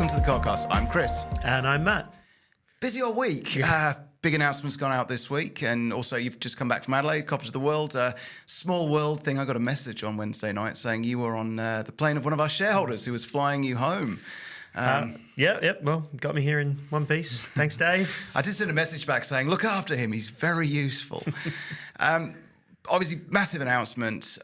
Welcome to the CodCast. I'm Chris. And I'm Matt. Busy old week. Big announcements gone out this week, and also you've just come back from Adelaide, Coppers of the World. Small world thing. I got a message on Wednesday night saying you were on the plane of one of our shareholders who was flying you home. Well, got me here in one piece. Thanks, Dave. I did send a message back saying, look after him. He's very useful. Obviously, massive announcement.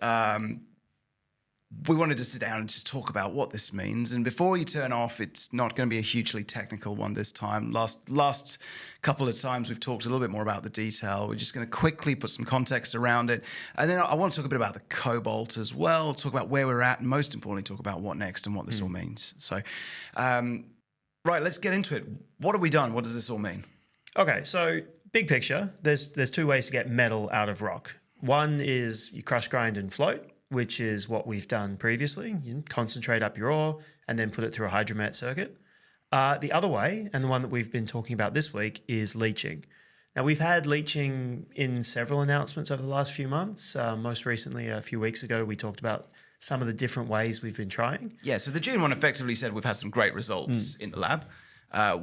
We wanted to sit down and just talk about what this means. And before you turn off, it's not going to be a hugely technical one this time. Last couple of times we've talked a little bit more about the detail. We're just going to quickly put some context around it. And then I want to talk a bit about the Cobalt as well, talk about where we're at, and most importantly, talk about what next and what this all means. So, right, let's get into it. What have we done? What does this all mean? Okay, so big picture, there's two ways to get metal out of rock. One is you crush, grind, and float, which is what we've done previously. You concentrate up your ore and then put it through a hydromet circuit. The other way, and the one that we've been talking about this week, is leaching. Now, we've had leaching in several announcements over the last few months. Most recently, a few weeks ago, we talked about some of the different ways we've been trying. Yeah, so the June one effectively said we've had some great results in the lab.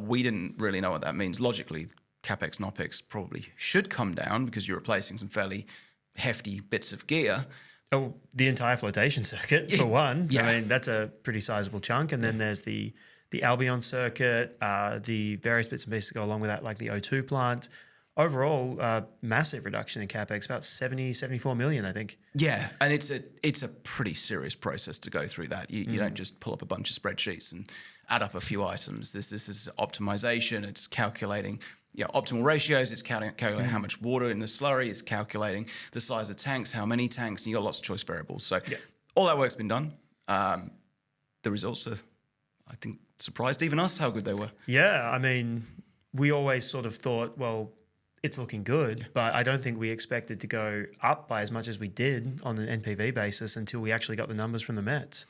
We didn't really know what that means. Logically, CapEx and OpEx probably should come down because you're replacing some fairly hefty bits of gear. Oh, the entire flotation circuit, for one. Yeah. I mean, that's a pretty sizable chunk. And then there's the Albion circuit, the various bits and pieces that go along with that, like the O2 plant. Overall, massive reduction in CapEx, about 74 million, I think. Yeah, and it's a pretty serious process to go through that. You don't just pull up a bunch of spreadsheets and add up a few items. This is optimization. It's calculating optimal ratios. It's calculating how much water in the slurry. It's calculating the size of tanks, how many tanks, and you've got lots of choice variables. So all that work's been done. The results are, I think, surprised even us how good they were. Yeah, I mean, we always sort of thought, well, it's looking good, but I don't think we expected to go up by as much as we did on an NPV basis until we actually got the numbers from the Mets.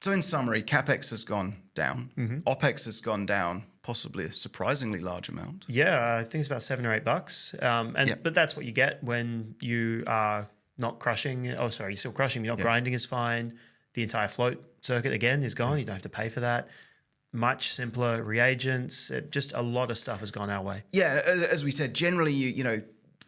So in summary, CapEx has gone down. OpEx has gone down, possibly a surprisingly large amount. Yeah, I think it's about $7 or $8. But that's what you get when you are not crushing. Oh, sorry, you're still crushing. You're not grinding is fine. The entire float circuit, again, is gone. You don't have to pay for that. Much simpler reagents. Just a lot of stuff has gone our way. Yeah, as we said, generally, you know,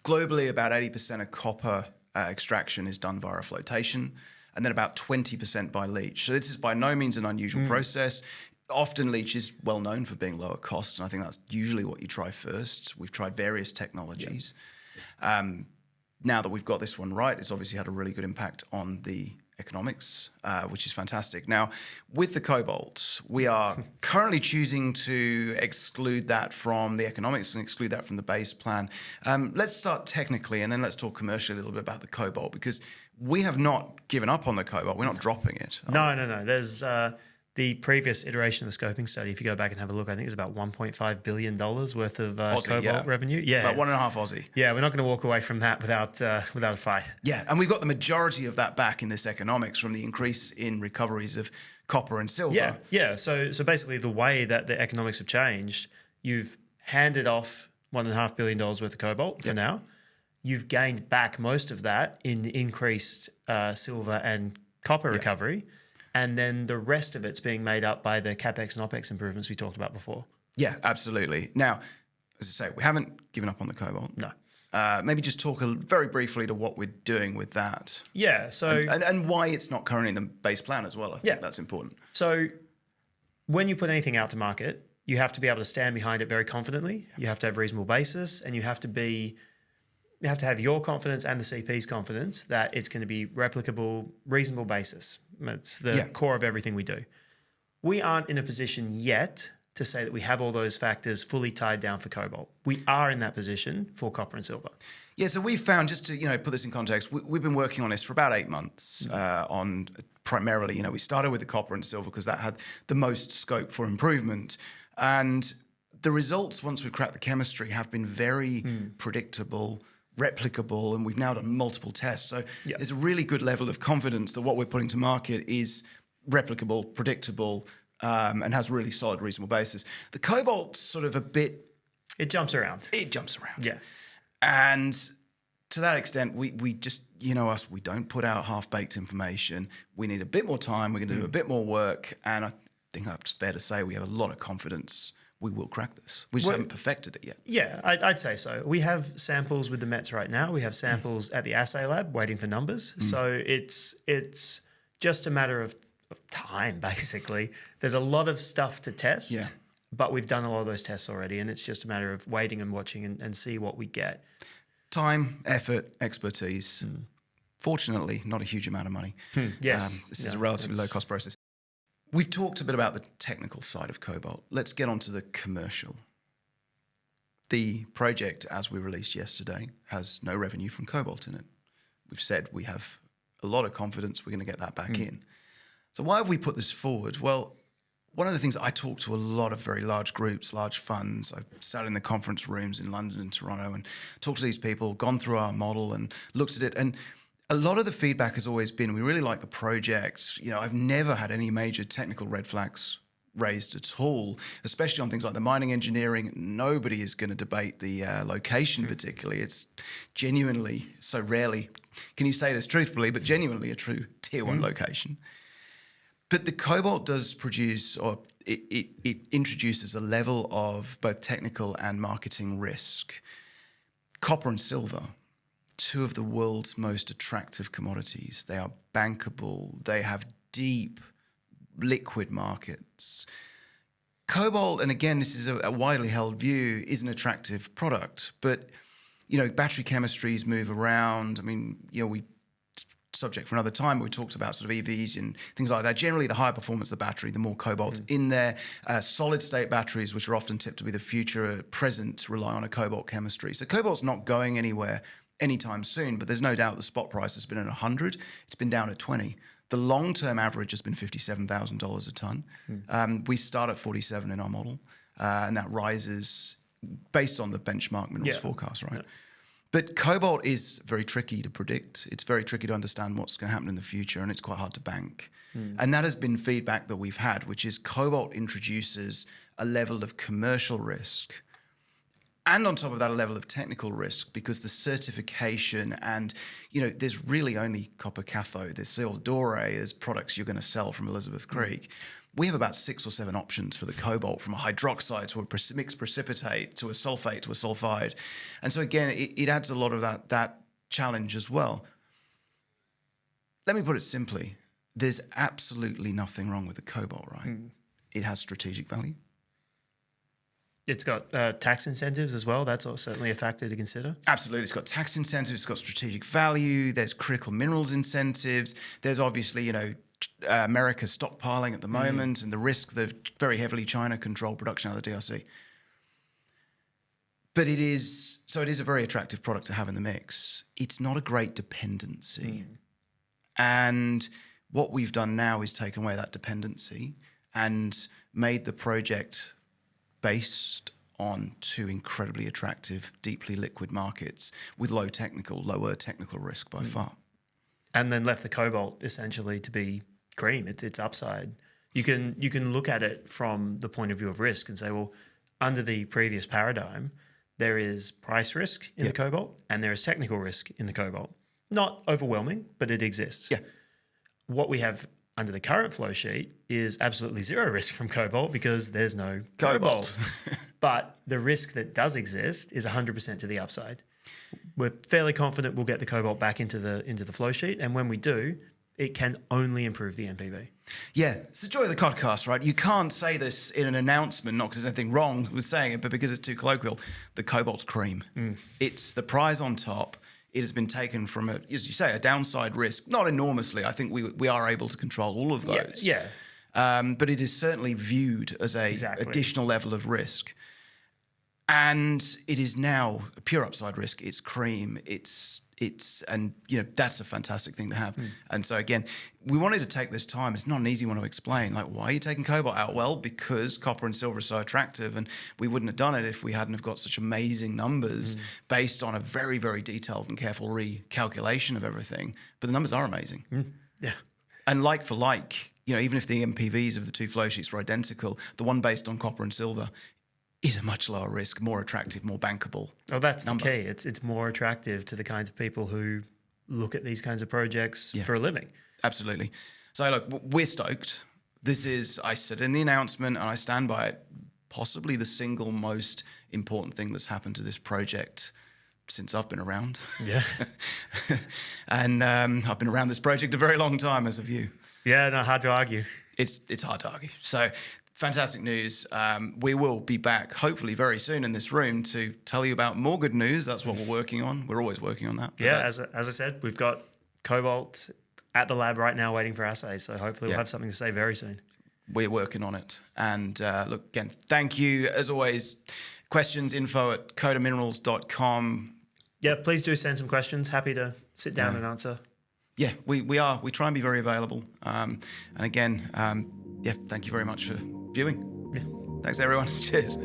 globally about 80% of copper extraction is done via flotation, and then about 20% by leach. So this is by no means an unusual process. Often leach is well known for being lower cost, and I think that's usually what you try first. We've tried various technologies. Now that we've got this one right, it's obviously had a really good impact on the economics, which is fantastic. Now, with the Cobalt, we are currently choosing to exclude that from the economics and exclude that from the base plan. Let's start technically, and then let's talk commercially a little bit about the Cobalt, because we have not given up on the Cobalt. We're not dropping it. No. There's the previous iteration of the scoping study. If you go back and have a look, I think it's about $1.5 billion worth of Cobalt revenue. Yeah, about 1.5 Aussie. Yeah, we're not going to walk away from that without a fight. Yeah, and we've got the majority of that back in this economics from the increase in recoveries of copper and silver. Yeah. So basically, the way that the economics have changed, you've handed off $1.5 billion worth of Cobalt for now. You've gained back most of that in increased silver and copper recovery. And then the rest of it's being made up by the CapEx and OpEx improvements we talked about before. Yeah, absolutely. Now, as I say, we haven't given up on the Cobalt. No. Maybe just talk very briefly to what we're doing with that. Yeah, so... And why it's not currently in the base plan as well. I think that's important. So when you put anything out to market, you have to be able to stand behind it very confidently. You have to have reasonable basis, and you have to have your confidence and the CP's confidence that it's going to be replicable, reasonable basis. It's the core of everything we do. We aren't in a position yet to say that we have all those factors fully tied down for Cobalt. We are in that position for copper and silver. Yeah, so we've found, just to put this in context, we've been working on this for about 8 months on primarily, we started with the copper and silver because that had the most scope for improvement. And the results, once we've cracked the chemistry, have been very predictable, replicable, and we've now done multiple tests. So there's a really good level of confidence that what we're putting to market is replicable, predictable, and has really solid, reasonable basis. The Cobalt's sort of a bit... It jumps around. Yeah. And to that extent, we just, us, we don't put out half-baked information. We need a bit more time. We're going to do a bit more work. And think it's fair to say we have a lot of confidence we will crack this. We just haven't perfected it yet. Yeah, I'd say so. We have samples with the Mets right now. We have samples at the assay lab waiting for numbers. So it's just a matter of time, basically. There's a lot of stuff to test, but we've done a lot of those tests already, and it's just a matter of waiting and watching and see what we get. Time, effort, expertise. Fortunately, not a huge amount of money. Yes. This is a relatively low-cost process. We've talked a bit about the technical side of Cobalt. Let's get on to the commercial. The project, as we released yesterday, has no revenue from Cobalt in it. We've said we have a lot of confidence we're going to get that back in. So why have we put this forward? Well, one of the things I talk to a lot of very large groups, large funds. I've sat in the conference rooms in London and Toronto and talked to these people, gone through our model and looked at it. And a lot of the feedback has always been, we really like the project. You know, I've never had any major technical red flags raised at all, especially on things like the mining engineering. Nobody is going to debate the location particularly. It's genuinely, so rarely, can you say this truthfully, but genuinely a true tier one location. But the Cobalt does produce, or it introduces a level of both technical and marketing risk. Copper and silver, two of the world's most attractive commodities. They are bankable. They have deep liquid markets. Cobalt, and again, this is a widely held view, is an attractive product. But, you know, battery chemistries move around. I mean, you know, subject for another time, we talked about sort of EVs and things like that. Generally, the higher performance of the battery, the more cobalt's in there. Solid state batteries, which are often tipped to be the future, at present rely on a cobalt chemistry. So cobalt's not going anywhere anytime soon, but there's no doubt the spot price has been at 100. It's been down at 20. The long-term average has been $57,000 a ton. We start at 47 in our model, and that rises based on the benchmark minerals forecast, right? Yeah. But cobalt is very tricky to predict. It's very tricky to understand what's going to happen in the future, and it's quite hard to bank. And that has been feedback that we've had, which is cobalt introduces a level of commercial risk, and on top of that, a level of technical risk, because the certification and, you know, there's really only copper cathode. There's silver doré, there's products you're going to sell from Elizabeth Creek. We have about 6 or 7 options for the cobalt, from a hydroxide to a mixed precipitate to a sulfate to a sulfide. And so again, it adds a lot of that challenge as well. Let me put it simply. There's absolutely nothing wrong with the cobalt, right? It has strategic value. It's got tax incentives as well. That's certainly a factor to consider. Absolutely. It's got tax incentives. It's got strategic value. There's critical minerals incentives. There's obviously, you know, America stockpiling at the moment and the risk that very heavily China-controlled production out of the DRC. But it is a very attractive product to have in the mix. It's not a great dependency. And what we've done now is taken away that dependency and made the project based on 2 incredibly attractive, deeply liquid markets with lower technical risk by far. And then left the cobalt essentially to be cream. It's upside. You can look at it from the point of view of risk and say, well, under the previous paradigm, there is price risk in the cobalt and there is technical risk in the cobalt. Not overwhelming, but it exists. Yeah. What we have under the current flow sheet is absolutely zero risk from cobalt because there's no cobalt. But the risk that does exist is 100% to the upside. We're fairly confident we'll get the cobalt back into the flow sheet, and when we do, it can only improve the NPV. Yeah, it's the joy of the CodCast, right? You can't say this in an announcement, not because there's anything wrong with saying it, but because it's too colloquial. The cobalt's cream. It's the prize on top. It has been taken from, as you say, a downside risk, not enormously. I think we are able to control all of those. Yeah. But it is certainly viewed as a additional level of risk. And it is now a pure upside risk. It's cream. And you know, that's a fantastic thing to have. And so again, we wanted to take this time. It's not an easy one to explain. Like, why are you taking cobalt out? Well, because copper and silver are so attractive, and we wouldn't have done it if we hadn't have got such amazing numbers based on a very, very detailed and careful recalculation of everything. But the numbers are amazing. Yeah. And like for like, you know, even if the NPVs of the 2 flow sheets were identical, the one based on copper and silver is a much lower risk, more attractive, more bankable. Oh, that's number. The key. It's more attractive to the kinds of people who look at these kinds of projects for a living. Absolutely. So look, we're stoked. This is, I said in the announcement, and I stand by it, possibly the single most important thing that's happened to this project since I've been around. Yeah. And I've been around this project a very long time, as have you. Yeah, no, hard to argue. It's hard to argue. So fantastic news. We will be back hopefully very soon in this room to tell you about more good news. That's what we're working on. We're always working on that. Yeah, as I said, we've got Cobalt at the lab right now waiting for assays. So hopefully we'll have something to say very soon. We're working on it. And look, again, thank you. As always, questions, info@codaminerals.com. Yeah, please do send some questions. Happy to sit down and answer. Yeah, we are. We try and be very available. And again, thank you very much for viewing. Yeah. Thanks, everyone. Cheers.